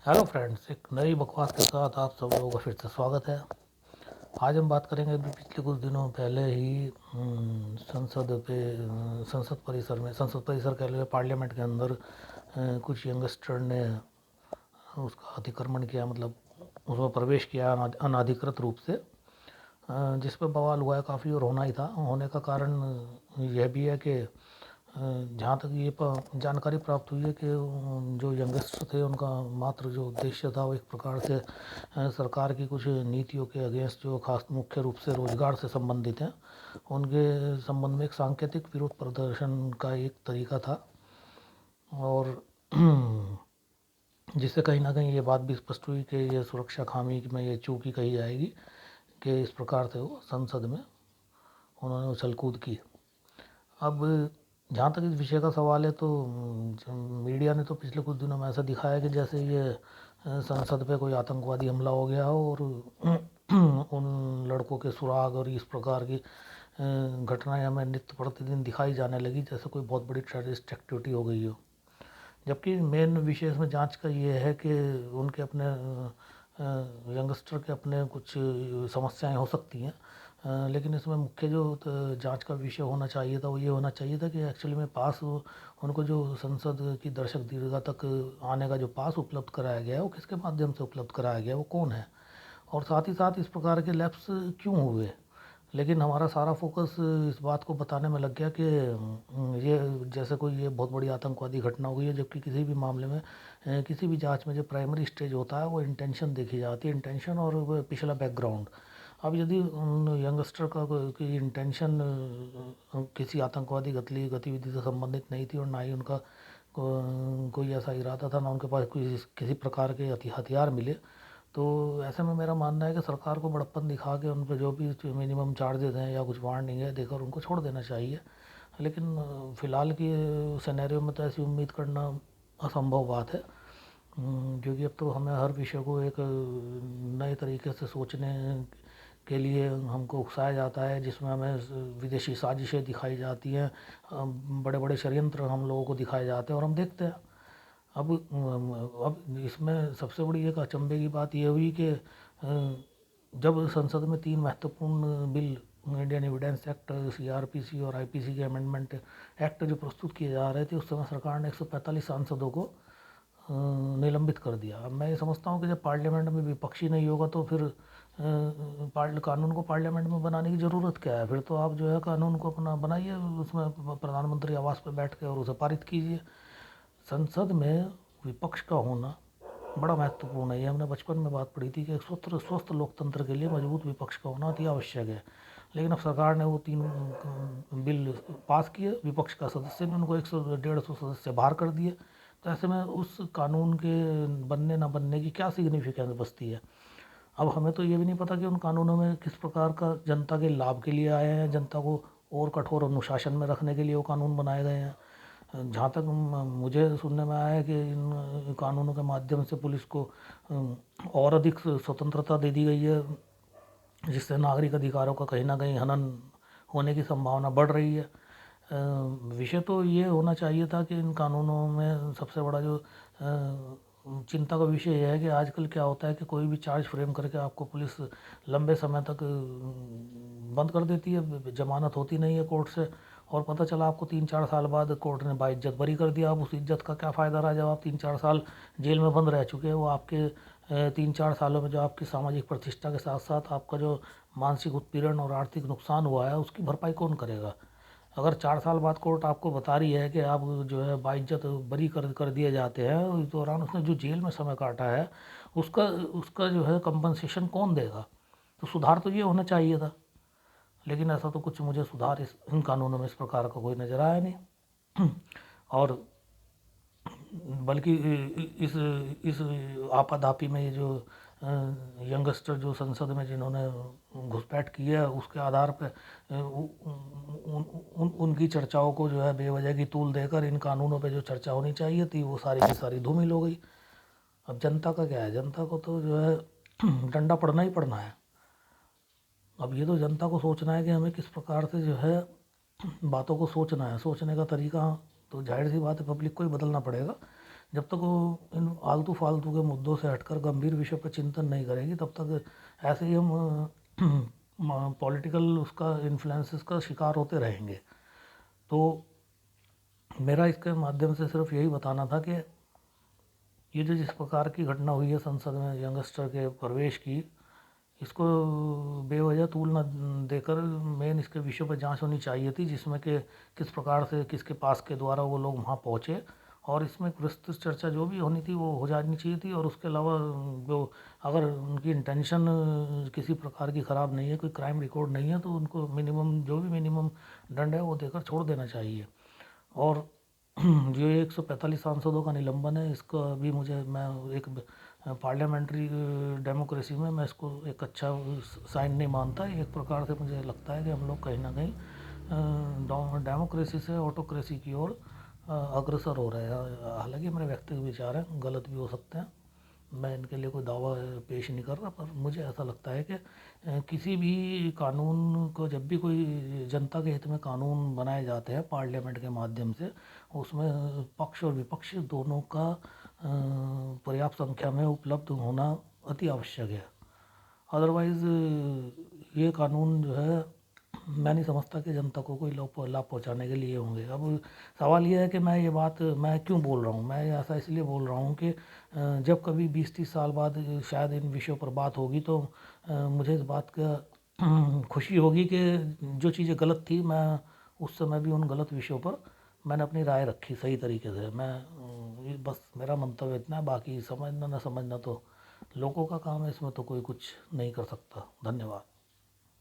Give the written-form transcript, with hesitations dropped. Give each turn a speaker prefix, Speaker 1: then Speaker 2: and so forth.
Speaker 1: Hello friends, एक नई बकवास के साथ आप सब लोगों का फिर से स्वागत है। आज हम बात करेंगे अभी पिछले कुछ दिनों पहले ही संसद परिसर कह लो, पार्लियामेंट के अंदर कुछ यंगस्टर ने उसका अतिक्रमण किया, मतलब उसमें प्रवेश किया अनाधिकृत रूप से, जिस पर बवाल हुआ है काफ़ी और होना ही था। होने का कारण यह भी है कि जहाँ तक ये जानकारी प्राप्त हुई है कि जो यंगस्टर थे उनका मात्र जो उद्देश्य था वो एक प्रकार से सरकार की कुछ नीतियों के अगेंस्ट, जो खास मुख्य रूप से रोजगार से संबंधित हैं, उनके संबंध में एक सांकेतिक विरोध प्रदर्शन का एक तरीका था। और जिससे कहीं ना कहीं ये बात भी स्पष्ट हुई कि ये सुरक्षा खामी में ये चूक ही कही जाएगी कि इस प्रकार से वो संसद में उन्होंने उछल कूद की। अब जहाँ तक इस विषय का सवाल है तो मीडिया ने तो पिछले कुछ दिनों में ऐसा दिखाया कि जैसे ये संसद पे कोई आतंकवादी हमला हो गया हो और उन लड़कों के सुराग और इस प्रकार की घटनाएं हमें नित्य प्रतिदिन दिखाई जाने लगी, जैसे कोई बहुत बड़ी टेररिस्ट एक्टिविटी हो गई हो। जबकि मेन विषय इसमें जांच का ये है कि उनके अपने यंगस्टर के अपने कुछ समस्याएं हो सकती हैं, लेकिन इसमें मुख्य जो जांच का विषय होना चाहिए था वो ये होना चाहिए था कि एक्चुअली में पास उनको जो संसद की दर्शक दीर्घा तक आने का जो पास उपलब्ध कराया गया है वो किसके माध्यम से उपलब्ध कराया गया है, वो कौन है, और साथ ही साथ इस प्रकार के लैप्स क्यों हुए। लेकिन हमारा सारा फोकस इस बात को बताने में लग गया कि ये जैसे कोई ये बहुत बड़ी आतंकवादी घटना हो गई है, जबकि किसी भी मामले में किसी भी जांच में जो प्राइमरी स्टेज होता है वो इंटेंशन देखी जाती है, इंटेंशन और वो पिछला बैकग्राउंड। अब यदि उन यंगस्टर का की इंटेंशन किसी आतंकवादी गतिविधि से संबंधित नहीं थी और ना ही उनका कोई ऐसा इरादा था, ना उनके पास कोई किसी प्रकार के हथियार मिले, तो ऐसे में मेरा मानना है कि सरकार को बड़प्पन दिखा के उन पर जो भी मिनिमम चार्जेस हैं या कुछ वार्निंग है देकर उनको छोड़ देना चाहिए। लेकिन फ़िलहाल की सिनेरियो में तो ऐसी उम्मीद करना असंभव बात है, क्योंकि अब तो हमें हर विषय को एक नए तरीके से सोचने के लिए हमको उकसाया जाता है, जिसमें हमें विदेशी साजिशें दिखाई जाती हैं, बड़े बड़े षड्यंत्र हम लोगों को दिखाए जाते हैं और हम देखते हैं। अब इसमें सबसे बड़ी एक अचंभे की बात यह हुई कि जब संसद में तीन महत्वपूर्ण bill, Indian evidence act, CrPC और आईपीसी के अमेंडमेंट एक्ट जो प्रस्तुत किए जा रहे थे, उस समय सरकार ने 145 सांसदों को निलंबित कर दिया। अब मैं ये समझता हूँ कि जब पार्लियामेंट में विपक्षी नहीं होगा तो फिर कानून को पार्लियामेंट में बनाने की ज़रूरत क्या है। फिर तो आप जो है कानून को अपना बनाइए, उसमें प्रधानमंत्री आवास पर बैठ के और उसे पारित कीजिए। संसद में विपक्ष का होना बड़ा महत्वपूर्ण है। ये हमने बचपन में बात पढ़ी थी कि एक स्वस्थ स्वस्थ लोकतंत्र के लिए मजबूत विपक्ष का होना अति आवश्यक है। लेकिन अब सरकार ने वो तीन बिल पास किए, विपक्ष का सदस्य ने उनको 100-150 सदस्य बाहर कर दिए। तो ऐसे में उस कानून के बनने ना बनने की क्या सिग्निफिकेंस बचती है। अब हमें तो ये भी नहीं पता कि उन कानूनों में किस प्रकार का जनता के लाभ के लिए आए हैं, जनता को और कठोर अनुशासन में रखने के लिए वो कानून बनाए गए हैं। जहाँ तक मुझे सुनने में आया है कि इन कानूनों के माध्यम से पुलिस को और अधिक स्वतंत्रता दे दी गई है, जिससे नागरिक अधिकारों का कहीं ना कहीं हनन होने की संभावना बढ़ रही है। विषय तो ये होना चाहिए था कि इन कानूनों में सबसे बड़ा जो चिंता का विषय यह है कि आजकल क्या होता है कि कोई भी चार्ज फ्रेम करके आपको पुलिस लंबे समय तक बंद कर देती है, जमानत होती नहीं है कोर्ट से, और पता चला आपको 3-4 साल बाद कोर्ट ने बाइज्जत बरी कर दिया। अब उस इज्जत का क्या फ़ायदा रहा जब आप 3-4 साल जेल में बंद रह चुके हैं। वो आपके 3-4 सालों में जो आपकी सामाजिक प्रतिष्ठा के साथ साथ आपका जो मानसिक उत्पीड़न और आर्थिक नुकसान हुआ है उसकी भरपाई कौन करेगा। अगर 4 साल बाद कोर्ट आपको बता रही है कि आप जो है बाइज्जत बरी कर दिए जाते हैं, उस दौरान उसने जो जेल में समय काटा है उसका उसका जो है कंपनसेशन कौन देगा। तो सुधार तो ये होना चाहिए था, लेकिन ऐसा तो कुछ मुझे सुधार इस इन कानूनों में इस प्रकार का कोई नज़र आया नहीं। और बल्कि इस आपाधापी में ये जो यंगस्टर जो संसद में जिन्होंने घुसपैठ की है उसके आधार पर उनकी चर्चाओं को जो है बेवजह की तूल देकर इन कानूनों पे जो चर्चा होनी चाहिए थी वो सारी की सारी धूमिल हो गई। अब जनता का क्या है, जनता को तो जो है डंडा पड़ना ही पड़ना है। अब ये तो जनता को सोचना है कि हमें किस प्रकार से जो है बातों को सोचना है, सोचने का तरीका तो जाहिर सी बात है पब्लिक को ही बदलना पड़ेगा। जब तक वो इन आलतू फालतू के मुद्दों से हटकर गंभीर विषय पर चिंतन नहीं करेगी, तब तक ऐसे ही हम पॉलिटिकल उसका इन्फ्लुएंसेस का शिकार होते रहेंगे। तो मेरा इसके माध्यम से सिर्फ यही बताना था कि ये जो जिस प्रकार की घटना हुई है संसद में यंगस्टर के प्रवेश की, इसको बेवजह तूल न देकर मेन इसके विषय पर जांच होनी चाहिए थी, जिसमें कि किस प्रकार से किसके पास के द्वारा वो लोग वहाँ पहुँचे, और इसमें विस्तृत चर्चा जो भी होनी थी वो हो जानी चाहिए थी। और उसके अलावा जो अगर उनकी इंटेंशन किसी प्रकार की ख़राब नहीं है, कोई क्राइम रिकॉर्ड नहीं है, तो उनको मिनिमम जो भी मिनिमम दंड है वो देकर छोड़ देना चाहिए। और जो 145 सांसदों का निलंबन है, इसका भी मैं एक पार्लियामेंट्री डेमोक्रेसी में मैं इसको एक अच्छा साइन नहीं मानता। एक प्रकार से मुझे लगता है कि हम लोग कहीं ना कहीं डेमोक्रेसी से ऑटोक्रेसी की ओर अग्रसर हो रहे हैं। हालांकि मेरे व्यक्तिगत विचार हैं, गलत भी हो सकते हैं, मैं इनके लिए कोई दावा पेश नहीं कर रहा, पर मुझे ऐसा लगता है कि किसी भी कानून को, जब भी कोई जनता के हित में कानून बनाए जाते हैं पार्लियामेंट के माध्यम से, उसमें पक्ष और विपक्ष दोनों का पर्याप्त संख्या में उपलब्ध होना अति आवश्यक है। अदरवाइज़ ये कानून जो है, मैं नहीं समझता कि जनता को कोई लाभ पहुंचाने के लिए होंगे। अब सवाल ये है कि मैं क्यों बोल रहा हूँ। मैं ऐसा इसलिए बोल रहा हूँ कि जब कभी 20-30 साल बाद शायद इन विषयों पर बात होगी, तो मुझे इस बात का खुशी होगी कि जो चीज़ें गलत थी, मैं उस समय भी उन गलत विषयों पर मैंने अपनी राय रखी सही तरीके से। ये बस मेरा मंतव्य इतना है, बाकी समझना ना समझना तो लोगों का काम है, इसमें तो कोई कुछ नहीं कर सकता। धन्यवाद।